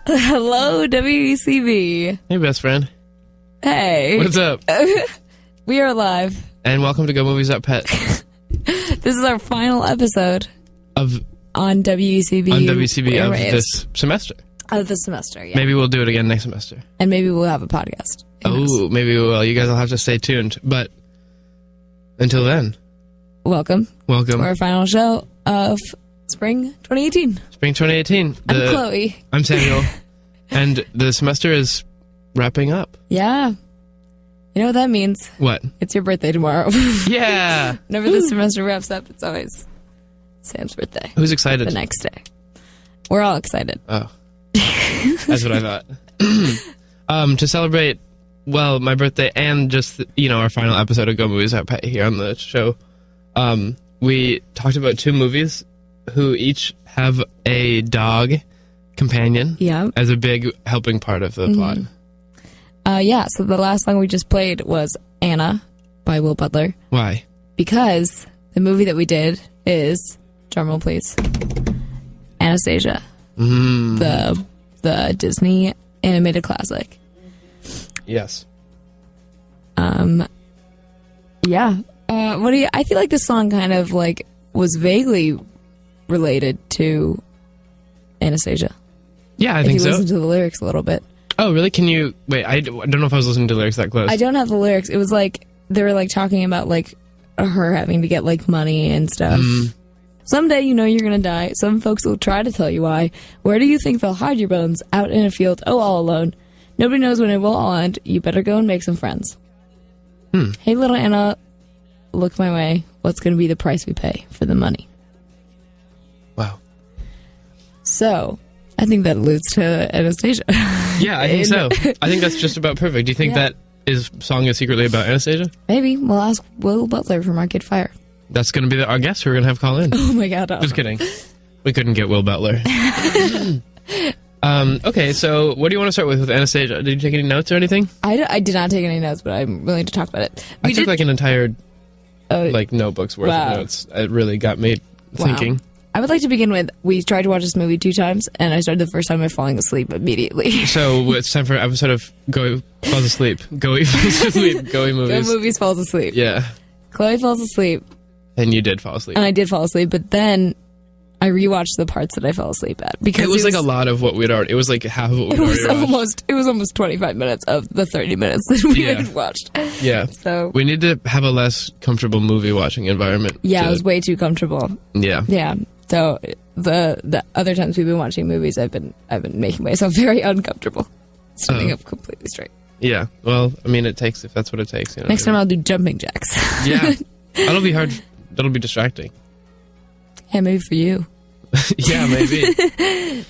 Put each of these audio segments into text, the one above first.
Hello, WECB. Hey, best friend. Hey. What's up? We are live. And welcome to Go Movies Pet. This is our final episode on WECB. On WCB of this semester. Of the semester, yeah. Maybe we'll do it again next semester. And maybe we'll have a podcast. Oh, maybe we will. You guys will have to stay tuned. But until then, welcome to our final show of Spring 2018. Spring 2018. I'm Chloe. I'm Samuel. And the semester is wrapping up. Yeah. You know what that means? What? It's your birthday tomorrow. Yeah. Whenever the semester wraps up, it's always Sam's birthday. Who's excited? The next day. We're all excited. Oh. That's what I thought. To celebrate, well, my birthday and just, our final episode of Go Movies Pet here on the show, we talked about two movies who each have a dog companion as a big helping part of the plot. So the last song we just played was Anna by Will Butler. Why? Because the movie that we did is, drumroll please, Anastasia. The Disney animated classic. Yes. I feel like this song kind of was vaguely related to Anastasia. Yeah, I think so. If you listen to the lyrics a little bit. Oh, really? Can you... Wait, I don't know if I was listening to the lyrics that close. I don't have the lyrics. It was they were talking about her having to get money and stuff. Someday you know you're gonna die. Some folks will try to tell you why. Where do you think they'll hide your bones? Out in a field, oh, all alone. Nobody knows when it will all end. You better go and make some friends. Hey, little Anna, look my way. What's gonna be the price we pay for the money? Wow. So, I think that alludes to Anastasia. Yeah, I think so. I think that's just about perfect. Do you think that song is secretly about Anastasia? Maybe. We'll ask Will Butler from Arcade Fire. That's going to be our guest who we're going to have call in. Oh my god. Just kidding. We couldn't get Will Butler. Okay, so what do you want to start with Anastasia? Did you take any notes or anything? I did not take any notes, but I'm willing to talk about it. I took an entire notebook's worth of notes. It really got me thinking. I would like to begin with, we tried to watch this movie 2 times, and I started the first time by falling asleep immediately. So it's time for an episode of Go Falls Asleep. Go Falls Asleep. Go Movies. Go Movies Falls Asleep. Yeah. Chloe falls asleep. And you did fall asleep. And I did fall asleep, but then I rewatched the parts that I fell asleep at. Because it was a lot of what we'd already... It was half of what we'd already watched. It was almost 25 minutes of the 30 minutes that we had watched. Yeah. So we need to have a less comfortable movie watching environment. Yeah, it was way too comfortable. Yeah. Yeah. So the other times we've been watching movies, I've been making myself very uncomfortable, sitting up completely straight. Yeah. Well, I mean, it takes if that's what it takes. Next time I'll do jumping jacks. Yeah. That'll be hard. That'll be distracting. Yeah, maybe for you. Yeah, maybe.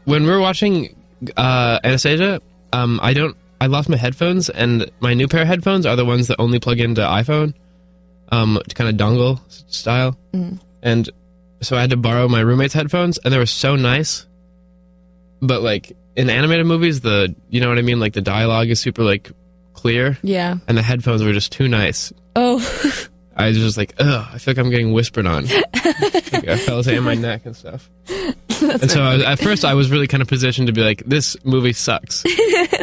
When we're watching Anastasia, I lost my headphones, and my new pair of headphones are the ones that only plug into iPhone, kind of dongle style. And so I had to borrow my roommate's headphones, and they were so nice. But in animated movies, you know what I mean? The dialogue is super clear. Yeah. And the headphones were just too nice. Oh. I was just I feel like I'm getting whispered on. I felt it in my neck and stuff. And so at first I was really kind of positioned to be this movie sucks.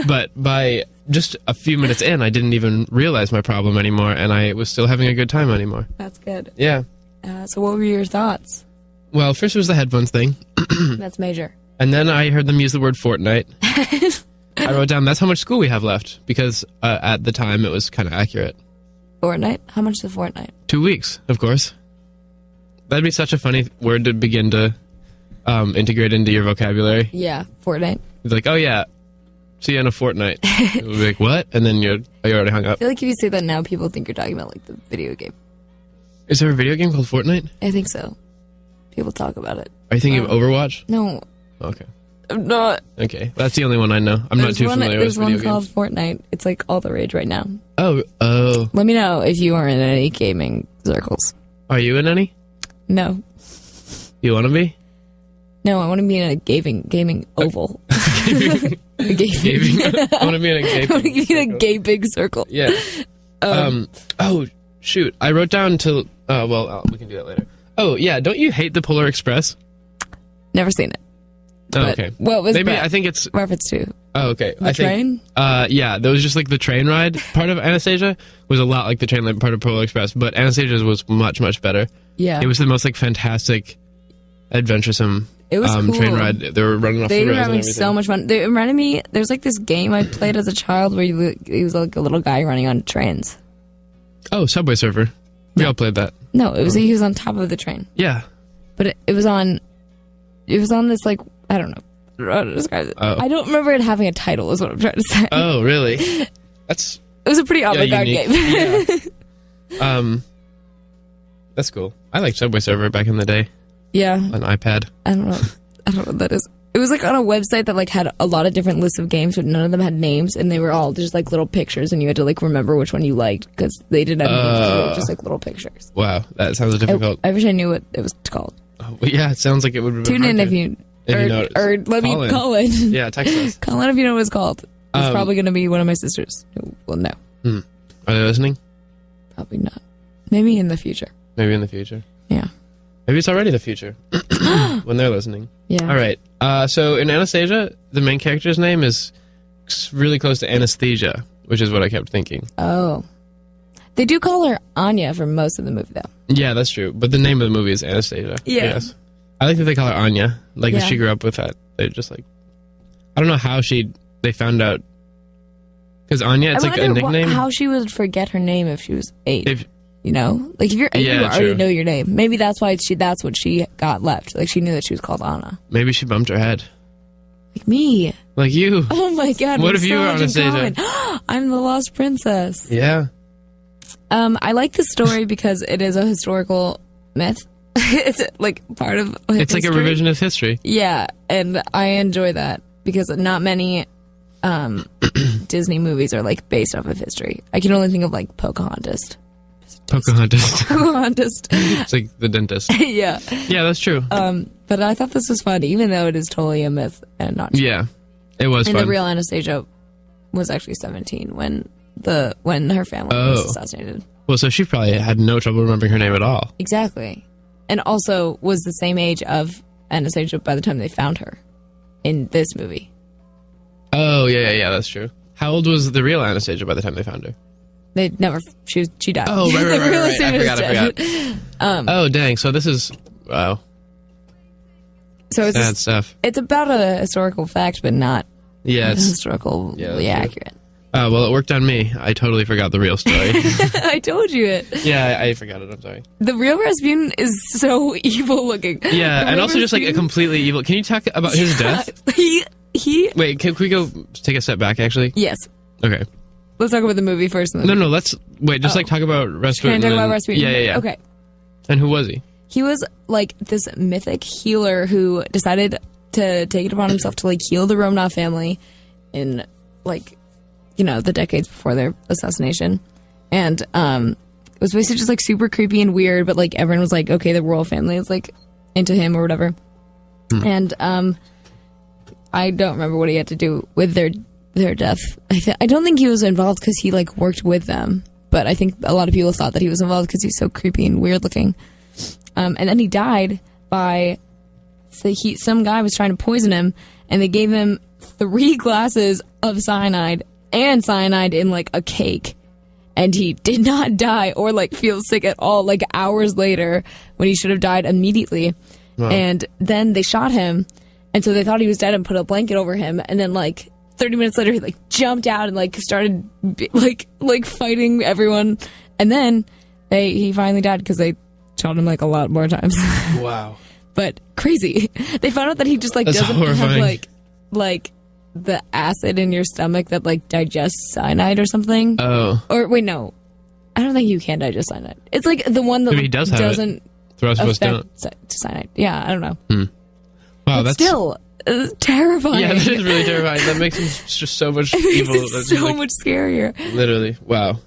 But by just a few minutes in, I didn't even realize my problem anymore, and I was still having a good time anymore. That's good. Yeah. So what were your thoughts? Well, first it was the headphones thing. That's major. And then I heard them use the word Fortnite. I wrote down, that's how much school we have left, because at the time it was kind of accurate. Fortnite? How much is a fortnight? 2 weeks, of course. That'd be such a funny word to begin to integrate into your vocabulary. Yeah, Fortnite. It's oh yeah, see you in a fortnight. It would be what? And then you already hung up. I feel like if you say that now, people think you're talking about the video game. Is there a video game called Fortnite? I think so. People talk about it. Are you thinking of Overwatch? No. Okay. I'm not. Okay, that's the only one I know. I'm not too familiar with video games. There's one called Fortnite. It's all the rage right now. Oh. Let me know if you are in any gaming circles. Are you in any? No. You want to be? No, I want to be in a gaming oval. Gaming. I want to be in a gaping I want to be in a gaping circle. Yeah. Oh, shoot. I wrote down to... we can do that later. Oh, yeah. Don't you hate the Polar Express? Never seen it. But okay. what was Maybe that I think it's. reference to? Oh, okay. The train? Yeah, there was just like the train ride part of Anastasia was a lot like the train ride part of Polar Express, but Anastasia's was much, much better. Yeah. It was the most like fantastic, adventuresome It was cool. train ride. They were running off They the were rails and having everything. so much fun. They reminded me, there's like this game I played as a child where he was like a little guy running on trains. Oh, Subway Surfer. We all played that. No, it was he was on top of the train. Yeah. But it was on this like, I don't know how to describe it. Oh. I don't remember it having a title is what I'm trying to say. Oh, really? That's It was a pretty avant-garde unique. game. Yeah. That's cool. I liked Subway Surfer back in the day Yeah. on iPad. I don't know what that is. It was like on a website that like had a lot of different lists of games, but none of them had names, and they were all just like little pictures, and you had to like remember which one you liked because they didn't have names. They were just like little pictures. Wow, that sounds difficult. I wish I knew what it was called. Well, yeah, it sounds like it would have been Tune in hard if to. you know or let me call in. Yeah, text us. Call in if you know what it's called. It's probably going to be one of my sisters. Who will know. Are they listening? Probably not. Maybe in the future. Maybe in the future. Yeah. Maybe it's already the future when they're listening. Yeah. All right. So in Anastasia, the main character's name is really close to anesthesia, which is what I kept thinking. Oh. They do call her Anya for most of the movie, though. Yeah, that's true. But the name of the movie is Anastasia. Yeah. Yes. I like that they call her Anya. Like, if Yeah. she grew up with that. They're just like... I don't know how they found out. Because Anya, it's I like a wonder nickname. how she would forget her name if she was 8. If, You know, like if you're 8, Yeah, you already true. know your name. Maybe that's why that's what she got left. Like she knew that she was called Anna. maybe she bumped her head. Like me. Like you. Oh my god. What we have if you so were much in Anastasia? common. I'm the lost princess. Yeah. I like the story because it is a historical myth. It's like part of It's like a history. revisionist history. Yeah, and I enjoy that because not many Disney movies are like based off of history. I can only think of like Pocahontas. Pocahontas. Pocahontas. It's like the dentist. Yeah. Yeah, that's true. But I thought this was fun, even though it is totally a myth and not true. Yeah. It was And fun. the real Anastasia was actually 17 when her family was Oh. assassinated. Well, so she probably had no trouble remembering her name at all. Exactly. And also was the same age of Anastasia by the time they found her in this movie. Oh, yeah, that's true. How old was the real Anastasia by the time they found her? They never she died. Oh, right. The real I Anastasia forgot. Oh, dang. So this is... Wow. So it's Sad stuff. it's about a historical fact, but not Yeah, it's... historically that's true. accurate. well, it worked on me. I totally forgot the real story. I told you it. Yeah, I forgot it. I'm sorry. The real Rasputin is so evil looking. Yeah, The and real also just like a Rasputin- completely evil... Can you talk about his death? He Wait, can we go take a step back, actually? yes. Okay. Let's talk about the movie first. And then No, let's... Wait, just like talk about Rasputin. Can I talk about and- Rasputin? Yeah. Okay. And who was he? He was like this mythic healer who decided to take it upon himself to like heal the Romanov family in like, you know, the decades before their assassination. And it was basically just like super creepy and weird, but like everyone was like, okay, the royal family is like into him or whatever. And I don't remember what he had to do with their death. I don't think he was involved because he like worked with them, but I think a lot of people thought that he was involved because he's so creepy and weird looking. And then he died by some guy was trying to poison him, and they gave him 3 glasses of cyanide and cyanide in like a cake, and he did not die or like feel sick at all. Like hours later, when he should have died immediately, and then they shot him, and so they thought he was dead and put a blanket over him, and then like 30 minutes later, he like jumped out and like started like fighting everyone, and then he finally died because they shot him like a lot more times. Wow. But crazy. They found out that he just like That's doesn't have horrifying. like the acid in your stomach that like digests cyanide or something. Oh. Or wait, no. I don't think you can digest cyanide. It's like the one that Maybe he does have it. doesn't The rest of us don't. affect cyanide. Yeah, I don't know. Wow, But that's... still terrifying. Yeah, that is really terrifying. That makes him just so much evil. It's That's so like, much scarier. Literally. Wow.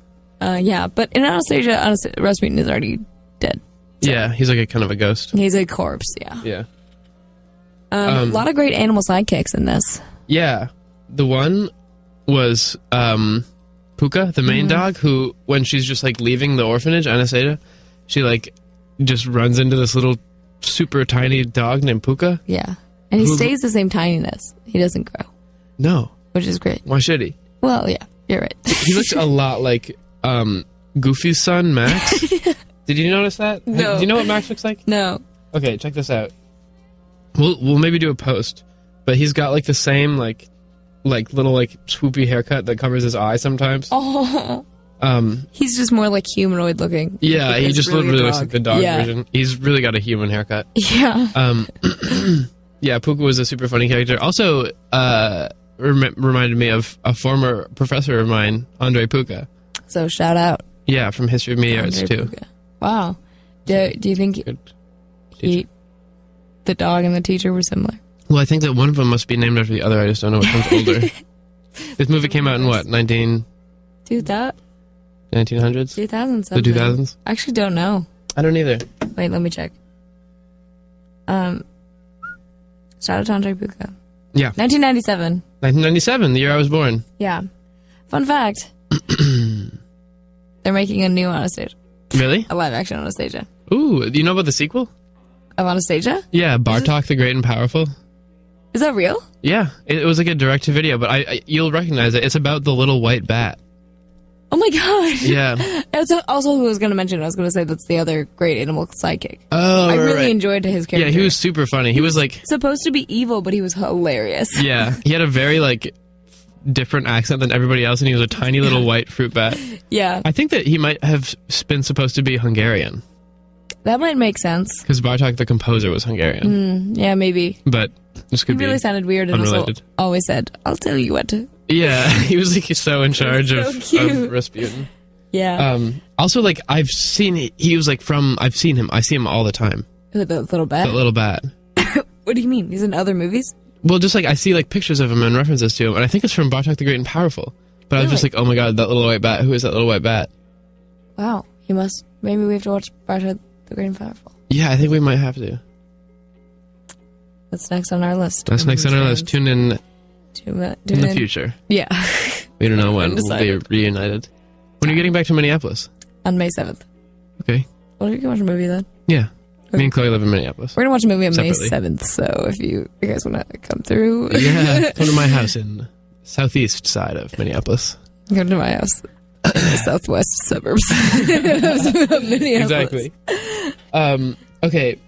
Yeah, but in Anastasia, Rasputin is already dead. Yeah, he's like a kind of a ghost. He's a corpse, yeah. Yeah. A lot of great animal sidekicks in this. Yeah. The one was Puka, the main dog, who, when she's just like leaving the orphanage, Anastasia, she like just runs into this little super tiny dog named Puka. Yeah. And he stays the same tininess. He doesn't grow, No. which is great. Why should he? Well, yeah, you're right. He looks a lot like Goofy's son, Max. Did you notice that? No. Do you know what Max looks like? No. Okay, check this out. We'll maybe do a post, but he's got like the same like little like swoopy haircut that covers his eye sometimes. Oh. He's just more like humanoid looking. Yeah, he just really literally looks like the dog version. He's really got a human haircut. Yeah. Yeah, Puka was a super funny character. Also, reminded me of a former professor of mine, Andre Puka. So shout out. Yeah, from History of Media Arts too. Puka. Wow. Do you think the dog and the teacher were similar? Well, I think that one of them must be named after the other. I just don't know which one's older. This movie came out in what, 1900s? 2000 The something. 2000s? I actually don't know. I don't either. Wait, let me check. Shout out to Andre Puka. Yeah. 1997. 1997, the year I was born. Yeah. Fun fact. They're making a new Anastasia. Really? A live action Anastasia. Ooh, do you know about the sequel? Of Anastasia? Yeah, Bartok the Great and Powerful. Is that real? Yeah, it was like a direct-to-video, but you'll recognize it. It's about the little white bat. Oh my god. Yeah. That's also who I was going to mention. I was going to say that's the other great animal sidekick. Oh, I really right. enjoyed his character. Yeah, he was super funny. He was like... supposed to be evil, but he was hilarious. Yeah, he had a very like different accent than everybody else, and he was a tiny little white fruit bat. Yeah. I think that he might have been supposed to be Hungarian, That might make sense. because Bartok the composer was Hungarian. Yeah, maybe. But this He could really be sounded weird and also unrelated. always said, I'll tell you what to... Yeah, he was like so in charge so of cute. Rasputin. Yeah. Also, like I've seen he was like from I've seen him. I see him all the time. The little bat? That little bat. What do you mean? He's in other movies? Well, just like I see like pictures of him and references to him, and I think it's from Bartok the Great and Powerful. But I was just Really? like, oh my god, that little white bat. Who is that little white bat? Wow. He must... Maybe we have to watch Bartok the Great and Powerful. Yeah, I think we might have to. That's next on our list. That's next on our list. Tune in Tune in the future. Yeah. We don't know when we'll be Undecided. reunited. When are you getting back to Minneapolis? On May 7th. Okay. Well, we can watch a movie then. Yeah. Me and Chloe live in Minneapolis. We're going to watch a movie on Separately. May 7th, so if you guys want to come through... Yeah. Come to my house in southeast side of Minneapolis. Come to my house in the southwest suburbs of Minneapolis. Exactly. Okay.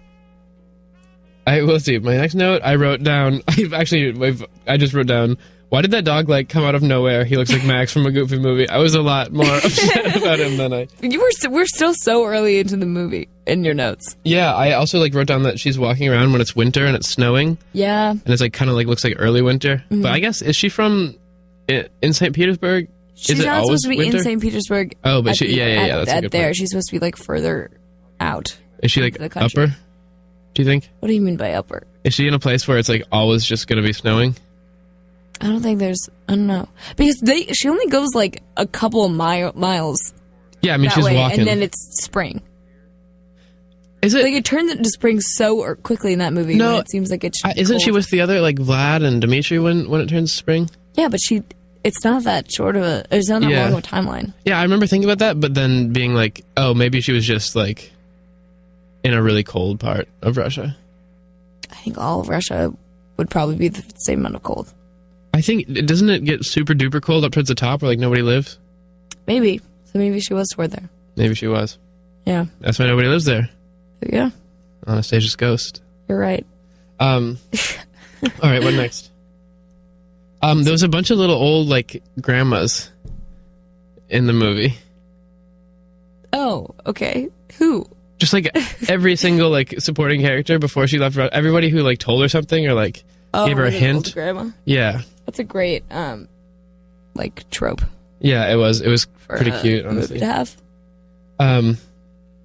I will see. My next note, I wrote down. I just wrote down. Why did that dog like come out of nowhere? He looks like Max from a Goofy movie. I was a lot more upset about him than I. We're still so early into the movie in your notes. Yeah, I also like wrote down that she's walking around when it's winter and it's snowing, Yeah. and it's like kind of like looks like early winter. Mm-hmm. But I guess is she from in St. Petersburg? She's is it not always supposed to be winter? in St. Petersburg. Oh, but at she the- yeah. That's a good there. point. She's supposed to be like further out. Is she like the country. upper? Do you think? What do you mean by upper? Is she in a place where it's like always just gonna be snowing? I don't think there's... I don't know. Because she only goes like a couple of miles Yeah, I mean that she's way, walking. and then it's spring. Is it? Like it turns into spring so quickly in that movie. No, when it seems like it should be Isn't she cold. with the other like Vlad and Dimitri when it turns spring? Yeah, but it's not that short of a... It's not that Yeah. long of a timeline. Yeah, I remember thinking about that, but then being like, oh, maybe she was just like in a really cold part of Russia. I think all of Russia would probably be the same amount of cold. I think doesn't it get super duper cold up towards the top where like nobody lives? Maybe. So maybe she was toward there. Maybe she was. Yeah. That's why nobody lives there. Yeah. Anastasia's ghost. You're right. All right, what next? There was a bunch of little old like grandmas in the movie. Oh, okay. Who? Just like every single like supporting character before she left. Everybody who like told her something or like gave her a the old hint. Grandma. Yeah, That's a great like trope yeah. It was for pretty a cute, movie honestly. to have.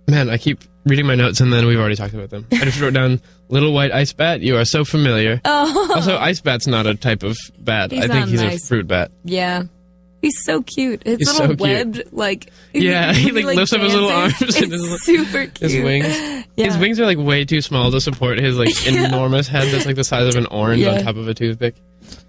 Man, I keep reading my notes and then we've already talked about them. I just wrote down little white ice bat. You are so familiar. Oh, Also, ice bat's not a type of bat. He's I think not he's nice. a fruit bat. yeah. He's so cute. His He's little so cute. webbed, like... Yeah, he, like, lifts up his little dances. arms and It's his- super cute. His wings. Yeah. His wings are like way too small to support his like enormous head that's like the size of an orange Yeah. on top of a toothpick.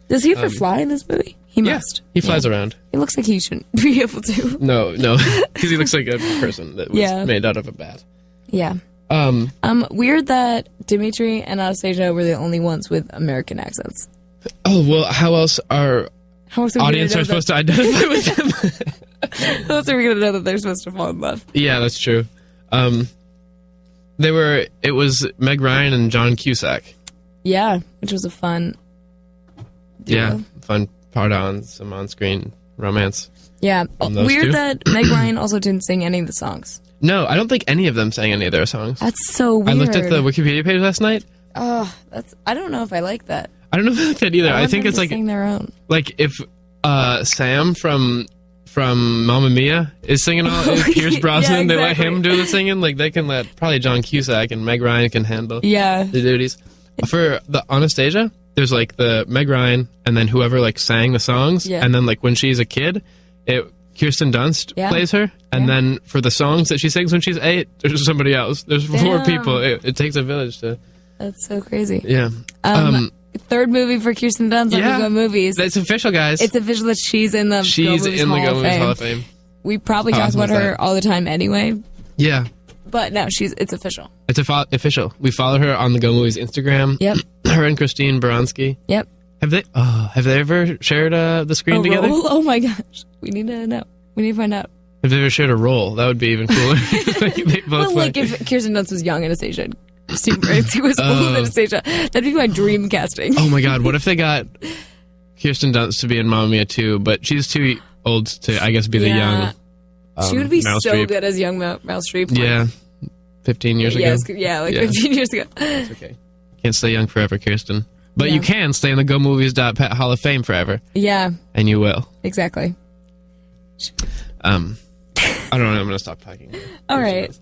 Does he ever fly in this movie? He must. He flies around. He looks like he shouldn't be able to. No, because he looks like a person that was Yeah. made out of a bat. Yeah. Weird that Dimitri and Anastasia were the only ones with American accents. Oh, well, how else our audience are supposed to identify with them? How else are we going to know that they're supposed to fall in love? Yeah, that's true. It was Meg Ryan and John Cusack. Yeah, which was a fun duo. Yeah, fun part on some on-screen romance. Yeah, weird two. that Meg Ryan also didn't sing any of the songs. No, I don't think any of them sang any of their songs. That's so weird. I looked at the Wikipedia page last night. Oh, I don't know if I like that. I don't know if I like that either. I think them it's to like sing their own. Like if Sam from Mamma Mia is singing all Pierce Brosnan, yeah, exactly. They let him do the singing. Like they can let probably John Cusack and Meg Ryan can handle Yeah. the duties. For the Anastasia, there's like the Meg Ryan and then whoever like sang the songs, Yeah. and then like when she's a kid, Kirsten Dunst Yeah. plays her, and Yeah. then for the songs that she sings when she's 8, there's somebody else. There's 4 Damn. people. It takes a village to. That's so crazy. Yeah. Third movie for Kirsten Dunst on Yeah. Go Movies. That's official, guys. It's official that she's in the She's Go Movies in the Hall Go of Movies Fame. Hall of Fame. We probably How talk awesome about is her that? all the time anyway, Yeah. but no, it's official. It's official. We follow her on the Go Movies Instagram. Yep. Her and Christine Baranski. Yep. Have they ever shared the screen together? Roll? Oh my gosh. We need to know. We need to find out. Have they ever shared a role? That would be even cooler. They both Well, like if Kirsten Dunst was young Anastasia and Christine Baranski was old Anastasia, that'd be my dream casting. Oh my god, what if they got Kirsten Dunst to be in Mamma Mia too, but she's too old to, I guess, be the young she would be Meryl so Streep. good as young Meryl Streep. Yeah. 15 years ago. Like Yeah. 15 years ago. It's okay. Can't stay young forever, Kirsten. But Yeah. you can stay in the Go Movies Pet Hall of Fame forever. Yeah, And you will. exactly. I don't know. I'm going to stop talking. All right.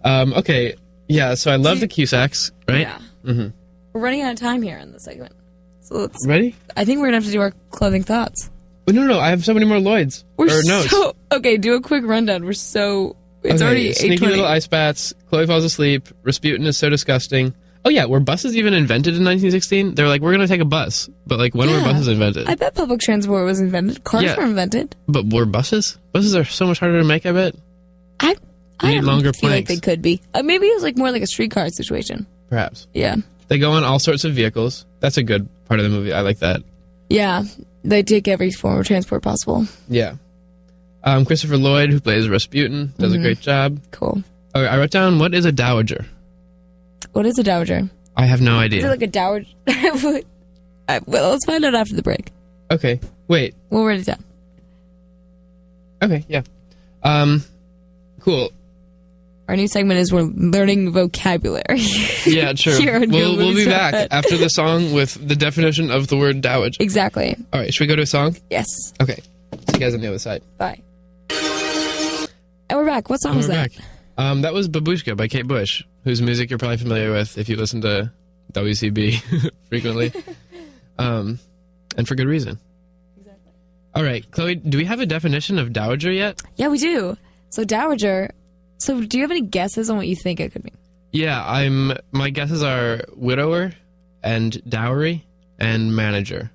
Okay. Yeah, so I love the Cusacks, right? Yeah. Mm-hmm. We're running out of time here in this segment. So let's. Ready? I think we're going to have to do our clothing thoughts. Oh, no. I have so many more Lloyds. We're notes. Okay, do a quick rundown. It's Okay, already Sneaky 8:20. little ice bats. Chloe falls asleep. Rasputin is so disgusting. Oh, yeah. Were buses even invented in 1916? They're like, we're going to take a bus. But, like, when were buses invented? I bet public transport was invented. Cars Yeah. were invented. But were buses? Buses are so much harder to make, I bet. I need don't longer feel like planks. they could be. Maybe it was like more like a streetcar situation. Perhaps. Yeah. They go on all sorts of vehicles. That's a good part of the movie. I like that. Yeah. They take every form of transport possible. Yeah. Christopher Lloyd, who plays Rasputin, does a great job. Cool. Okay, I wrote down, what is a dowager? What is a dowager? I have no idea. Is it like a dowager? Well, let's find out after the break. Okay. Wait. We'll write it down. Okay, yeah. Cool. Our new segment is we're learning vocabulary. Yeah, sure. Here on Go We'll be Movies back Pet. after the song with the definition of the word dowager. Exactly. All right, should we go to a song? Yes. Okay. See you guys on the other side. Bye. And we're back. What song was We're that? back. That was Babushka by Kate Bush, whose music you're probably familiar with if you listen to WCB frequently. And for good reason. Exactly. All right, Chloe, do we have a definition of dowager yet? Yeah, we do. So dowager. So do you have any guesses on what you think it could mean? Yeah, my guesses are widower and dowry and manager.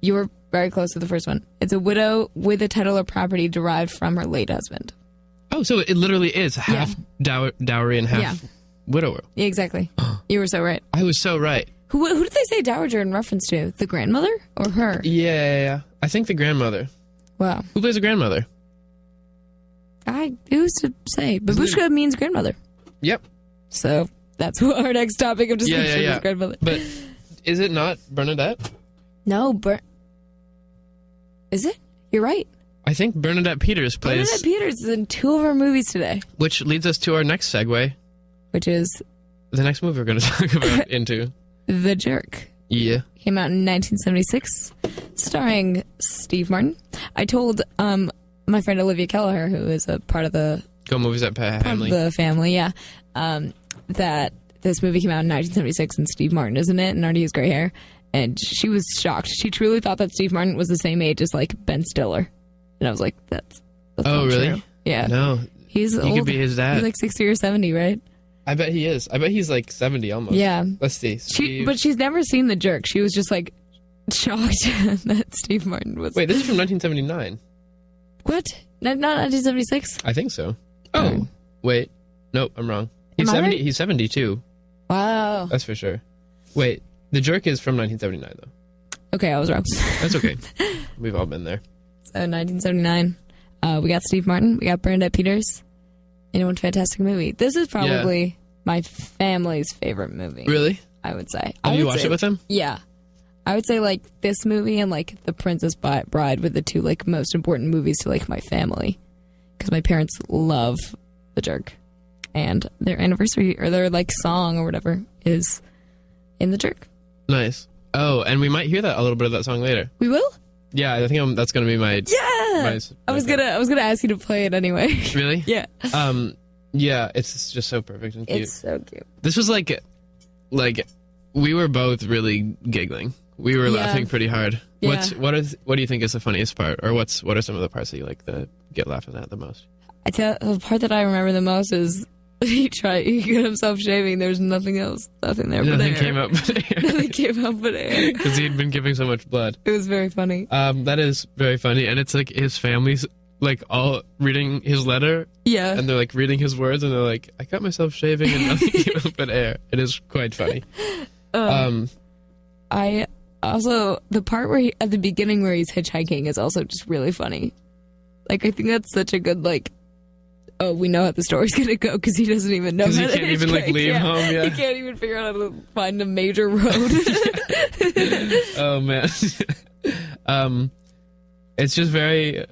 You were very close to the first one. It's a widow with a title or property derived from her late husband. Oh, so it literally is half dowry and half widower. Yeah, exactly. You were so right. I was so right. Who did they say dowager in reference to? The grandmother or her? Yeah. I think the grandmother. Wow. Who plays the grandmother? Who's to say? Babushka means grandmother. Yep. So that's our next topic of discussion is grandmother. But is it not Bernadette? No, is it? You're right. I think Bernadette Peters plays... Bernadette Peters is in 2 of our movies today. Which leads us to our next segue. Which is... The next movie we're going to talk about into. The Jerk. Yeah. Came out in 1976, starring Steve Martin. I told my friend Olivia Kelleher, who is a part of the Go Movies at Pat Hamley. the family, that this movie came out in 1976 and Steve Martin is in it and already has gray hair. And she was shocked. She truly thought that Steve Martin was the same age as like Ben Stiller. And I was like, that's Oh, not really? true. Yeah. No. He's old. He could be his dad. He's like 60 or 70, right? I bet he is. I bet he's like 70 almost. Yeah. Let's see. But she's never seen The Jerk. She was just like shocked that Steve Martin was. Wait, this is from 1979. What? Not 1976? I think so. Oh. Wait. Nope, I'm wrong. He's Am I 70. right? He's 72. Wow. That's for sure. Wait, The Jerk is from 1979 though. Okay, I was wrong. That's okay. We've all been there. So 1979. We got Steve Martin. We got Bernadette Peters. In one fantastic movie. This is probably my family's favorite movie. Really? I would say. Have you watched it with him? Yeah. I would say like this movie and like The Princess Bride were the two like most important movies to like my family, because my parents love The Jerk, and their anniversary or their like song or whatever is in The Jerk. Nice. Oh, and we might hear that a little bit of that song later. We will. Yeah, I think that's going to be my. Yeah. I was gonna ask you to play it anyway. Really? Yeah. Yeah, it's just so perfect and cute. It's so cute. This was like we were both really giggling. We were laughing pretty hard. Yeah. What do you think is the funniest part, or what are some of the parts that you like that get laughing at the most? I tell the part that I remember the most is he got himself shaving. There's nothing else, nothing there. Nothing but came up but air. Nothing came up but air. Because he had been giving so much blood. It was very funny. That is very funny, and it's like his family's like all reading his letter. Yeah. And they're like reading his words, and they're like, "I got myself shaving, and nothing came up but air." It is quite funny. I also the part where at the beginning where he's hitchhiking is also just really funny. Like I think that's such a good like. Oh, we know how the story's gonna go because he doesn't even know. Because he can't even like leave home. Yeah, he can't even figure out how to find a major road. Oh man, it's just very,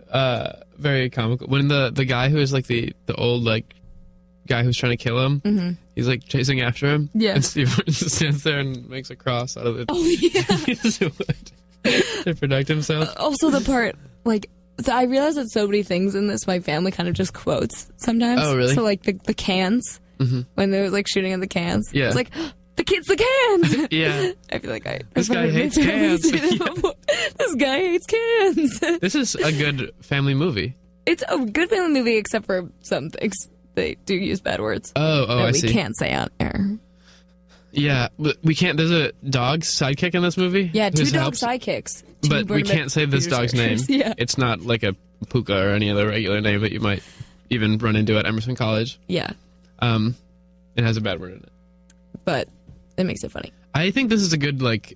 very comical. When the guy who is like the old like guy who's trying to kill him, he's like chasing after him. Yeah, and Steve Martin stands there and makes a cross out of it. Oh yeah, to protect himself. Also, the part like. So I realize that so many things in this my family kind of just quotes sometimes. Oh, really? So like the cans, when they was like shooting at the cans. Yeah. It's like, the cans! Yeah. I feel like This guy hates cans. This guy hates cans. This is a good family movie. It's a good family movie except for some things. They do use bad words. Oh, that I we see. Can't say on air. Yeah, but we can't. There's a dog sidekick in this movie. Yeah, two who dog helps. sidekicks. But we can't say this dog's name. Yeah. It's not like a Puka or any other regular name that you might even run into at Emerson College. Yeah. It has a bad word in it. But it makes it funny. I think this is a good, like,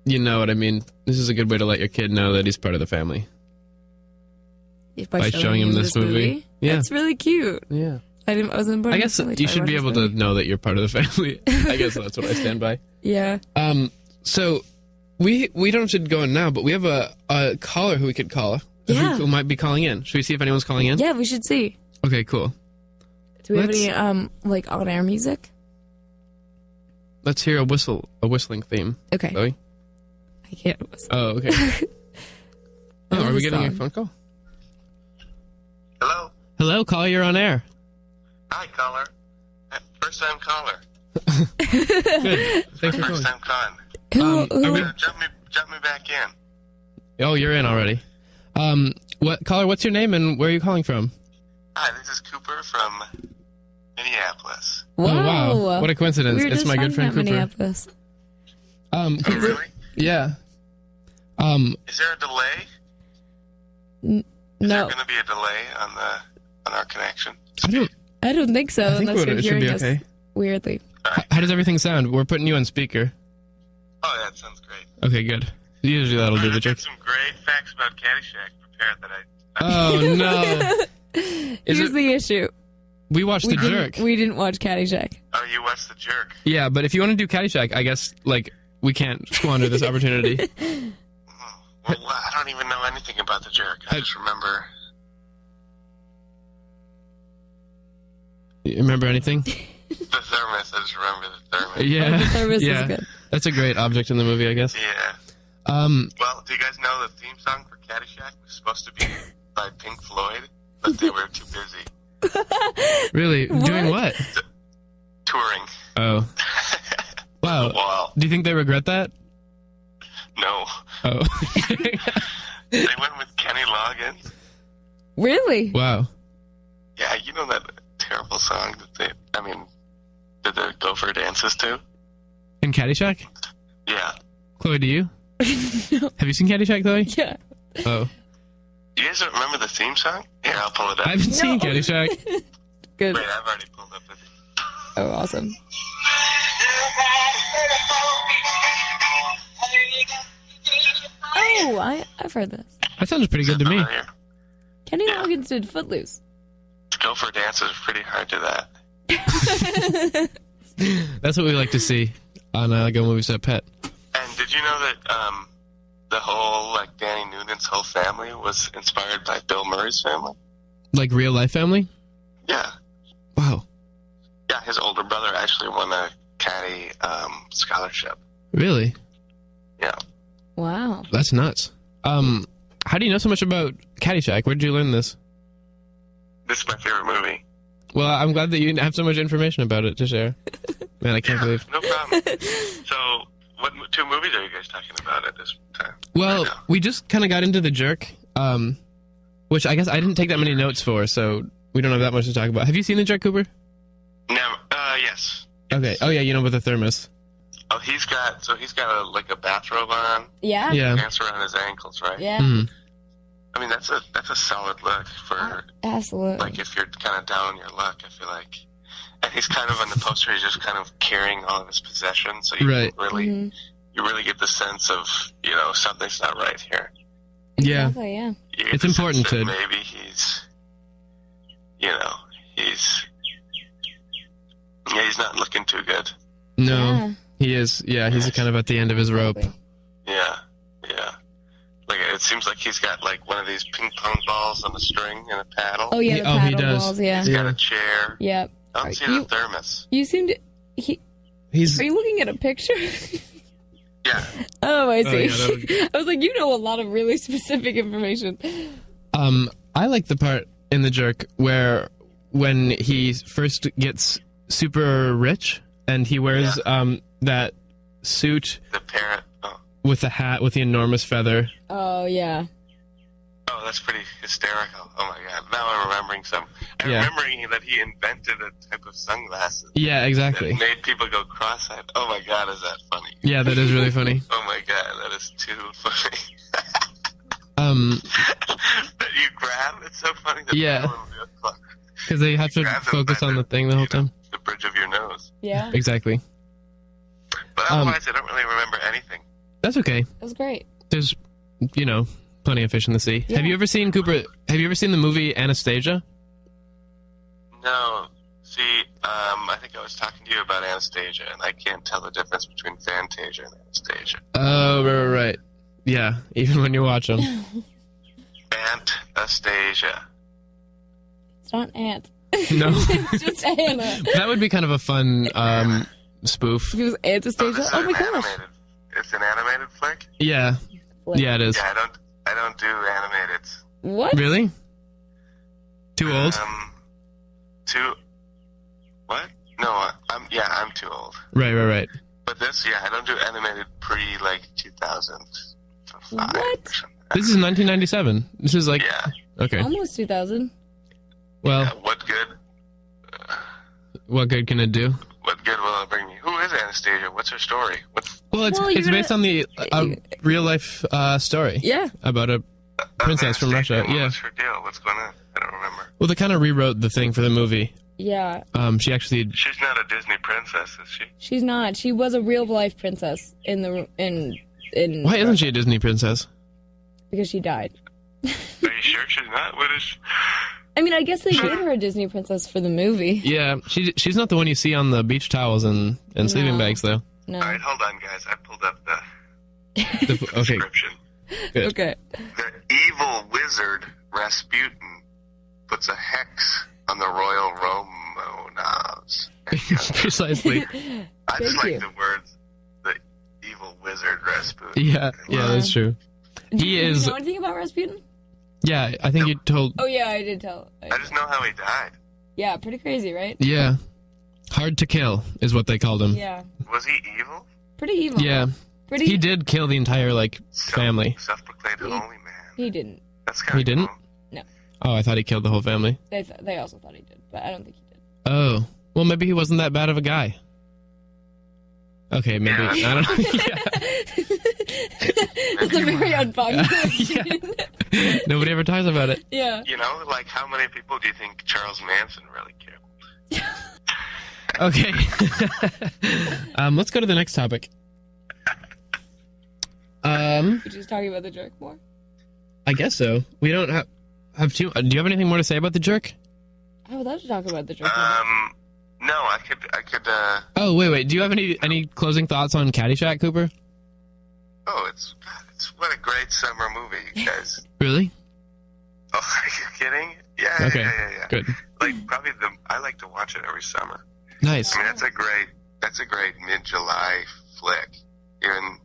you know what I mean? This is a good way to let your kid know that he's part of the family. By showing him this movie. Yeah. That's really cute. Yeah. I guess you should be able to know that you're part of the family. I guess that's what I stand by. Yeah. So we don't have to go in now, but we have a caller who we could call. Yeah. Who might be calling in. Should we see if anyone's calling in? Yeah, we should see. Okay, cool. Do we have any like on air music? Let's hear a whistling theme. Okay. Chloe? I can't whistle. Oh, okay. Oh, are we getting a phone call? Hello? Hello, caller, you're on air. Hi, caller. First time caller. Good. Thanks for calling. First time calling. Jump me back in. Oh, you're in already. Caller, what's your name and where are you calling from? Hi, this is Cooper from Minneapolis. Wow. Oh, wow. What a coincidence. We were It's just my good friend talking Cooper. about Minneapolis. Oh, really? Yeah. Is there a delay? Is No, there going to be a delay on our connection? I don't think so. I think unless you're it should be hearing okay. us weirdly. All right. How does everything sound? We're putting you on speaker. Oh, that sounds great. Okay, good. Usually that'll do the I've trick. got some great facts about Caddyshack prepared that I... Oh, no. Here's the issue. We watched The Jerk. We didn't watch Caddyshack. Oh, you watched The Jerk. Yeah, but if you want to do Caddyshack, I guess, like, we can't squander this opportunity. Well, I don't even know anything about The Jerk. I just remember... You remember anything? The thermos. I just remember the thermos. Yeah. The service yeah. is good. That's a great object in the movie, I guess. Yeah. Well, do you guys know the theme song for Caddyshack was supposed to be by Pink Floyd, but they were too busy Really? Doing what? touring. Oh. Wow. Wow. Do you think they regret that? No. Oh. They went with Kenny Loggins. Really? Wow. Yeah, you know that terrible song that did the gopher dances to? In Caddyshack? Yeah. Chloe, do you? No. Have you seen Caddyshack, Chloe? Yeah. Oh. You guys don't remember the theme song? Here, I'll pull it up. I haven't seen Caddyshack. good. Wait, I've already pulled up with it. Oh, awesome. Oh, I've heard this. That sounds pretty good to me. Familiar? Kenny Loggins did Footloose. Gopher Dance is pretty hard to that. That's what we like to see on Go Movie Set Pet. And did you know that the whole, like, Danny Noonan's whole family was inspired by Bill Murray's family? Like real life family? Yeah. Wow. Yeah, his older brother actually won a caddy scholarship. Really? Yeah. Wow. That's nuts. How do you know so much about Caddyshack? Where did you learn this? This is my favorite movie. Well, I'm glad that you have so much information about it to share. Man, I can't believe. No problem. So, what two movies are you guys talking about at this time? Well, Right now? we just kind of got into The Jerk, which I guess I didn't take that many notes for, so we don't have that much to talk about. Have you seen The Jerk, Cooper? Never. Yes. Okay. Oh, yeah, you know about the thermos. Oh, he's got a bathrobe on, Yeah. Yeah. pants around his ankles, right? Yeah. Mhm. I mean, that's a solid look for Absolutely. like if you're kind of down on your luck. I feel like, and he's kind of on the poster. He's just kind of carrying all of his possessions, so you Right. can really Mhm. you really get the sense of something's not right here. Yeah. Exactly, yeah. You get It's the sense important that to- maybe he's not looking too good. No, Yeah. he is. Yeah, he's kind of at the end of his rope. Exactly. Yeah. Like it seems like he's got like one of these ping pong balls on a string and a paddle. Oh, yeah, He- the oh, he paddle does. balls, yeah. He's got Yeah. a chair. Yep. I don't see You- the thermos. You seem to... He's. Are you looking at a picture? Yeah. Oh, I Oh, see. yeah, that would- I was like, you know a lot of really specific information. I like the part in The Jerk where when he first gets super rich and he wears that suit The parrot. Oh. with the hat with the enormous feather. Oh, yeah. Oh, that's pretty hysterical. Oh my god. Now I'm remembering some. I'm Yeah. remembering that he invented a type of sunglasses Yeah, exactly. that made people go cross-eyed. Oh my god, is that funny? Yeah, that is really funny. Oh my god, that is too funny. That you grab, it's so funny. That Yeah. people will be like, Because they have to grab them focus by on the thing the whole time. The bridge of your nose. Yeah. Exactly. But otherwise, I don't really remember anything. That's okay. That was great. There's, plenty of fish in the sea. Yeah. Have you ever seen Cooper? Have you ever seen the movie Anastasia? No. See, I think I was talking to you about Anastasia, and I can't tell the difference between Fantasia and Anastasia. Oh, right. Yeah, even when you watch them. Anastasia. It's not Ant. No. It's just Anna. That would be kind of a fun spoof. If it was Anastasia, this is oh my an gosh. animated. It's an animated flick. Yeah. Yeah, it is. Yeah, I don't do animated. What? Really? Too old? Too. What? No, I'm too old. Right. But this, I don't do animated pre 2005 What? or something. This is 1997. This is like Yeah. okay. Almost 2000. Well, What good? what good can it do? What good will it bring me? Who is Anastasia? What's her story? Well, it's Well, you're it's based on the real life story Yeah. about a princess from Anastasia, Russia. Yeah. What's her deal? What's going on? I don't remember. Well, they kind of rewrote the thing for the movie. Yeah. She actually. She's not a Disney princess, is she? She's not. She was a real life princess in Why isn't she a Disney princess? Because she died. Are you sure she's not? What is? I mean, I guess they made her a Disney princess for the movie. Yeah, she's not the one you see on the beach towels and sleeping No. bags though. No. All right, hold on, guys. I pulled up the Okay, description. good. Okay. The evil wizard Rasputin puts a hex on the royal Romanovs. Precisely. I just Thank like you. the words, the evil wizard Rasputin. Yeah, that's true. Do He you is. know anything about Rasputin? Yeah, I think you told. Oh yeah, I did tell. I just know how he died. Yeah, pretty crazy, right? Yeah, hard to kill is what they called him. Yeah, Was he evil? pretty evil. Yeah, Pretty. he did kill the entire family. Self-proclaimed He- holy man. He didn't. That's kind of He didn't? Cool. Oh, I thought he killed the whole family. They also thought he did, but I don't think he did. Oh, well, maybe he wasn't that bad of a guy. Okay, maybe Yeah. I don't know. That's a very unpopular Yeah. opinion. Nobody ever talks about it. Yeah. You know, like how many people do you think Charles Manson really Okay. Let's go to the next topic. We're just talking about the jerk more. I guess so. We don't have too. Do you have anything more to say about the jerk? I would love to talk about the jerk more. No, I could. Oh, wait. Do you have any closing thoughts on Caddyshack, Cooper? Oh, it's what a great summer movie, you guys. Really? Oh, are you kidding? Yeah. Okay. Yeah. Good. Like probably I like to watch it every summer. Nice. I mean, that's a great mid-July flick, even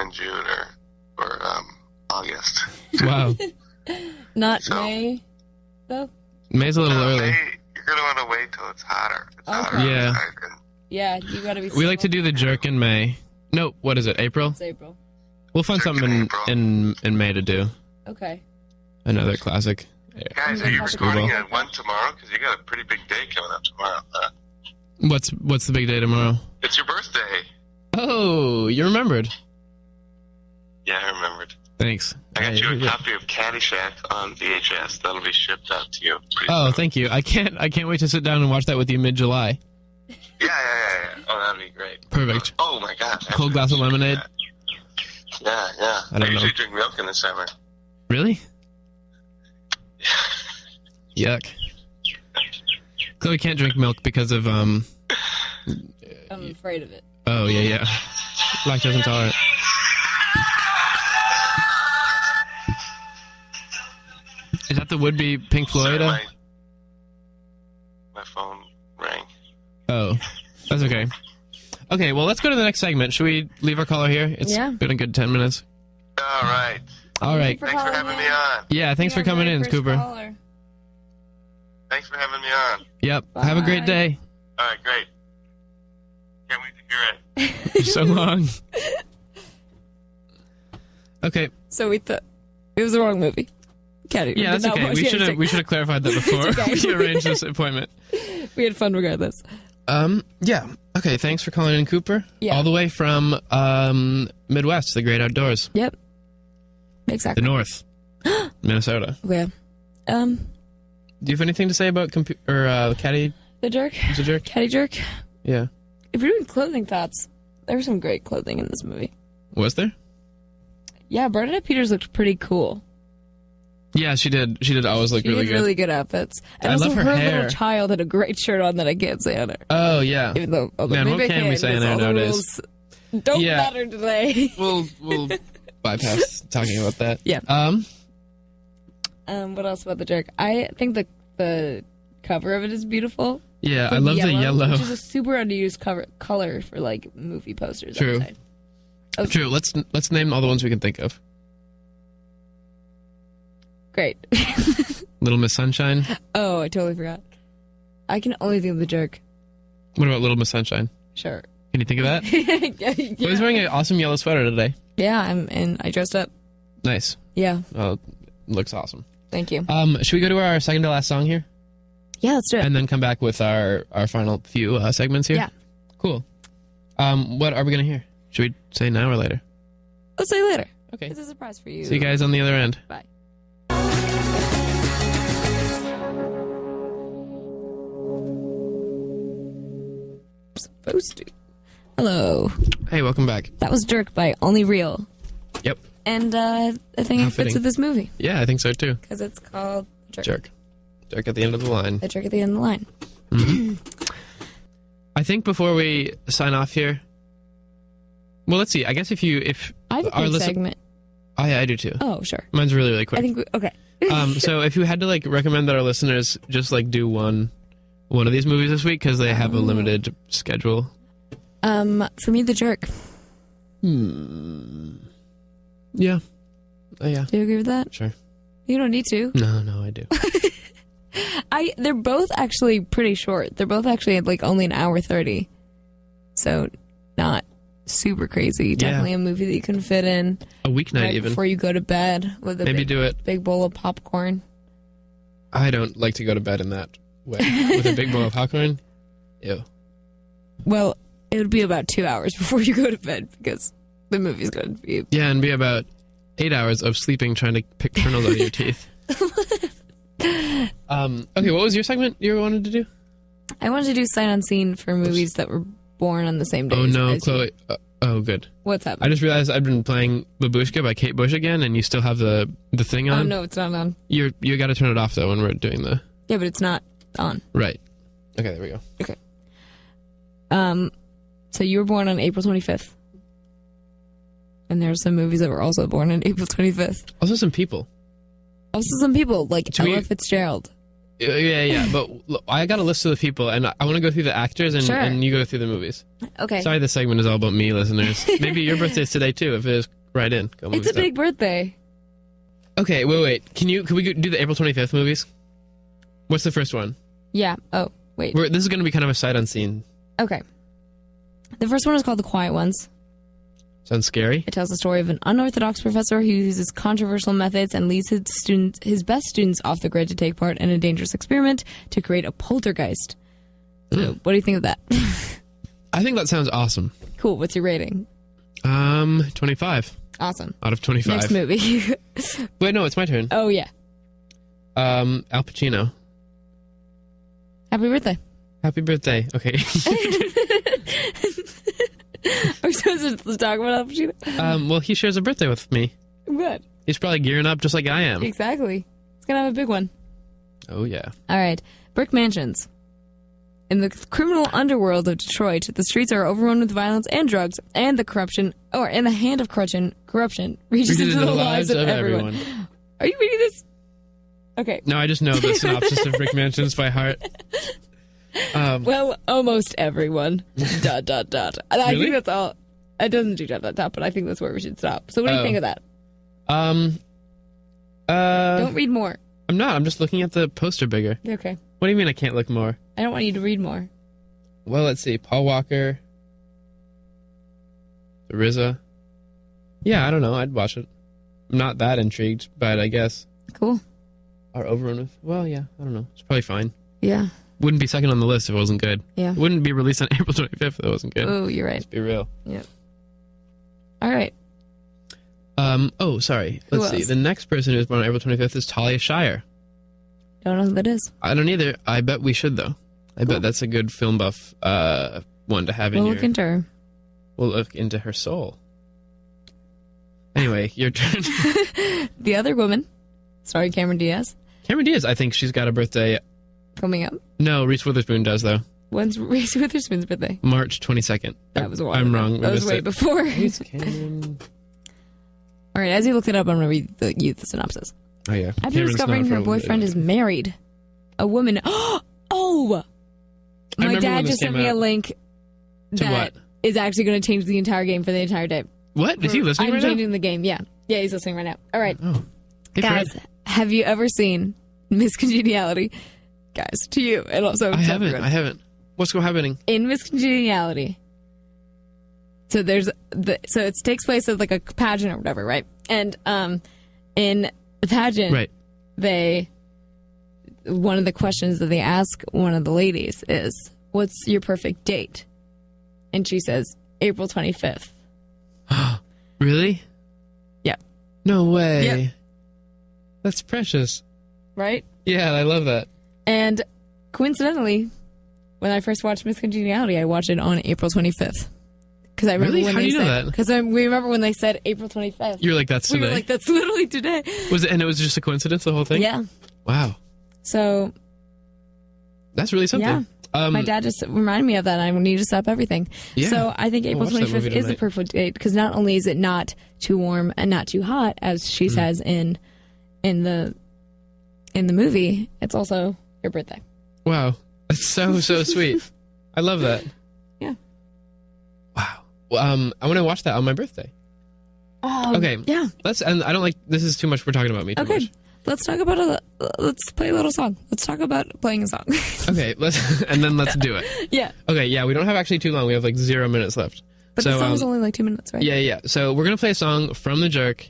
in June or August. Wow. Not So- May, though. May's a little early. May, you're gonna want to wait till it's hotter. It's Okay. hotter Yeah. outside, and Yeah, you gotta be. We like to do the jerk in May. No, what is it? April? It's April. We'll find Jerk something in April. in May to do. Okay. Another classic. guys, are you That's recording cool. at 1 tomorrow? Because you got a pretty big day coming up tomorrow. Huh? What's the big day tomorrow? It's your birthday. Oh, you remembered. Yeah, I remembered. Thanks. I got you a Yeah. copy of Caddyshack on VHS. That'll be shipped out to you. Pretty Oh, soon. thank you. I can't wait to sit down and watch that with you mid-July. Yeah. Oh, that'd be great. Perfect. Oh my God. Cold glass of lemonade. Yeah. I don't usually know. drink milk in the summer. Really? Yuck. Chloe can't drink milk because of I'm afraid of it. Oh yeah. Lactose intolerant. Is that the would-be Pink Floyd? Sorry, my phone rang. Oh, that's okay. Okay, well, let's go to the next segment. Should we leave our caller here? It's Yeah. been a good 10 minutes. All right. All right. Thanks for having me on. Yeah, thanks for coming in, Cooper. Thanks for having me on. Yep. Have a great Bye. day. All right, great. Can't wait to hear it. So long. Okay. So we thought it was the wrong movie. Caddy. Yeah, that's okay. We should have clarified that before okay. we arranged this appointment. We had fun regardless. Yeah. Okay, thanks for calling in, Cooper. Yeah. All the way from Midwest, the great outdoors. Yep. The Exactly. North. Minnesota. Okay. Do you have anything to say about Caddy? The jerk. Is a jerk? Caddy jerk. Yeah. If you're doing clothing thoughts, there was some great clothing in this movie. Was there? Yeah, Bernadette Peters looked pretty cool. Yeah, she did. She did always look She really had good. really good outfits. And I also love her hair. little child had a great shirt on that I can't say on her. Oh, yeah. Even though, Man, maybe what I can we say on because there all the nowadays? rules don't Yeah. matter today. We'll bypass talking about that. Yeah. Um. What else about the jerk? I think the cover of it is beautiful. Yeah, I love the yellow. Which is a super underused color for like movie posters. True. Outside. True. Let's name all the ones we can think of. Great. Little Miss Sunshine. Oh, I totally forgot. I can only think of the jerk. What about Little Miss Sunshine? Sure. Can you think of that? yeah. Chloe's wearing an awesome yellow sweater today. Yeah, I dressed up. Nice. Yeah. Oh, looks awesome. Thank you. Should we go to our second to last song here, Yeah, let's do it. and then come back with our final few segments here? Yeah. Cool. What are we gonna hear? Should we say now or later? Let's say later. Okay. It's a surprise for you. See you guys on the other end. Bye. Supposed to. Hello. Hey, welcome back. That was Jerk by Only Real. Yep. And I think How it fits fitting. with this movie Yeah, I think so too. because it's called Jerk. Jerk. Jerk at the end of the line. The Jerk at the end of the line. I think before we sign off here, well, let's see. I guess if I have a our quick listen- segment. I do too. Oh, sure. Mine's really quick. I think okay. So if you had to like recommend that our listeners just like do one of these movies this week because they have a limited schedule. For me, The Jerk. Yeah. Yeah. Do you agree with that? Sure. You don't need to. No, I do. They're both actually pretty short. They're both actually like only an hour 30. So not super crazy. Definitely a movie that you can fit in A weeknight right even. before you go to bed with a Maybe big, do it. big bowl of popcorn. I don't like to go to bed in that way. With a big bowl of popcorn? Ew. Well, it would be about 2 hours before you go to bed because the movie's going to be. Yeah, and be about 8 hours of sleeping trying to pick kernels out of your teeth. Okay, what was your segment you wanted to do? I wanted to do sight unseen for movies that were born on the same day. Oh no, as you. Chloe. Oh, good. What's I happening? just realized I've been playing Babushka by Kate Bush again, and you still have the thing on. Oh no, it's not on. You got to turn it off though when we're doing the Yeah, but it's not on. right. Okay, there we go. Okay. So you were born on April 25th. And there's some movies that were also born on April 25th. Also, some people. Also some people, like Should we- Ella Fitzgerald. Yeah. But look, I got a list of the people, and I want to go through the actors, and, Sure. and you go through the movies. Okay. Sorry, this segment is all about me, listeners. Maybe your birthday's today too. If it is, right in. Go It's movie a stuff. big birthday. Okay, wait. Can we do the April 25th movies? What's the first one? Yeah. Oh, wait. This is going to be kind of a sight unseen. Okay. The first one is called The Quiet Ones. Sounds scary. It tells the story of an unorthodox professor who uses controversial methods and leads his best students off the grid to take part in a dangerous experiment to create a poltergeist. So, what do you think of that? I think that sounds awesome. Cool. What's your rating? 25 Awesome. out of 25. Next movie. Wait, no, it's my turn. Oh, yeah. Al Pacino. Happy birthday. Happy birthday. Okay. Are we supposed to talk about Al Pacino? Well, he shares a birthday with me. Good. He's probably gearing up just like I am. Exactly. It's going to have a big one. Oh, yeah. All right. Brick mansions. In the criminal underworld of Detroit, the streets are overrun with violence and drugs, and the corruption, or in the hand of corruption reaches into the lives of everyone. Are you reading this? Okay. No, I just know the synopsis of Brick Mansions by heart. Well, almost everyone. ... I Really? think that's all. It doesn't do ... but I think that's where we should stop. So what do you Oh. think of that? Don't Don't read more. I'm not. I'm just looking at the poster bigger. Okay. What do you mean I can't look more? I don't want you to read more. Well, let's see. Paul Walker. RZA. Yeah, I don't know. I'd watch it. I'm not that intrigued, but I guess. Cool. Or overrun with. Well, yeah. I don't know. It's probably fine. Yeah. Wouldn't be second on the list if it wasn't good. Yeah. Wouldn't be released on April 25th if it wasn't good. Oh, you're right. Let's be real. Yeah. All right. Oh, sorry. Who Let's see. else? The next person who was born on April 25th is Talia Shire. Don't know who that is. I don't either. I bet we should, though. I bet that's a good film buff one to have in We'll your... look into her. We'll look into her soul. Anyway, your turn. The other woman, starring Cameron Diaz, Cameron Diaz, I think she's got a birthday. coming up. No, Reese Witherspoon does, though. When's Reese Witherspoon's birthday? March 22nd. That was a while I'm ago. wrong. We That was missed way it. before. Reese Cameron. All right, as you looked it up, I'm going to read you the synopsis. Oh, yeah. After Cameron's discovering known her for- boyfriend is married, a woman... Oh! I My remember when dad this just sent came me a out. link that what? is actually going to change the entire game for the entire day. What? Is he listening I'm right now? changing the game, yeah. Yeah, he's listening right now. All right. Oh. Hey, Guys, Fred. have you ever seen Miss Congeniality? Guys, to you, and also to I haven't. everyone. I haven't. What's happening? In Miss Congeniality, so there's so it takes place at like a pageant or whatever, right? And in the pageant, Right. one of the questions that they ask one of the ladies is, "What's your perfect date?" And she says, "April 25th." Really? Yeah. No way. Yep. That's precious. Right? Yeah, I love that. And coincidentally, when I first watched Miss Congeniality, I watched it on April 25th. Because I remember Really? when How they do you know said, that? because we remember when they said April 25th. You're like, that's We today. were like, that's literally today. Was it? And it was just a coincidence, the whole thing? Yeah. Wow. So, That's really something. yeah. Um, My dad just reminded me of that, and I need to stop everything. Yeah. So I think April watch that 25th movie is the tonight. perfect date, because not only is it not too warm and not too hot, as she says in the movie, it's also your birthday. Wow. That's so sweet. I love that. Yeah. Wow. Well, I want to watch that on my birthday. Okay. Yeah. And I don't like, this is too much. We're talking about me too Okay. much. Let's talk about let's play a little song. Let's talk about playing a song. Okay. And then let's do it. Yeah. Okay. Yeah. We don't have actually too long. We have like 0 minutes left. But the song's only like 2 minutes, right? Yeah. So we're going to play a song from The Jerk,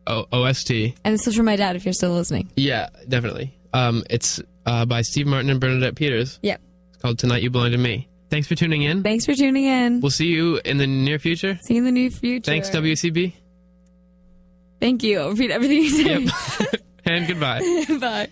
OST. And this is for my dad if you're still listening. Yeah, definitely. It's by Steve Martin and Bernadette Peters. Yep. It's called Tonight You Belong to Me. Thanks for tuning in. Thanks for tuning in. We'll see you in the near future. See you in the near future. Thanks, WCB. Thank you. I'll repeat everything you say. Yep. And goodbye. Bye.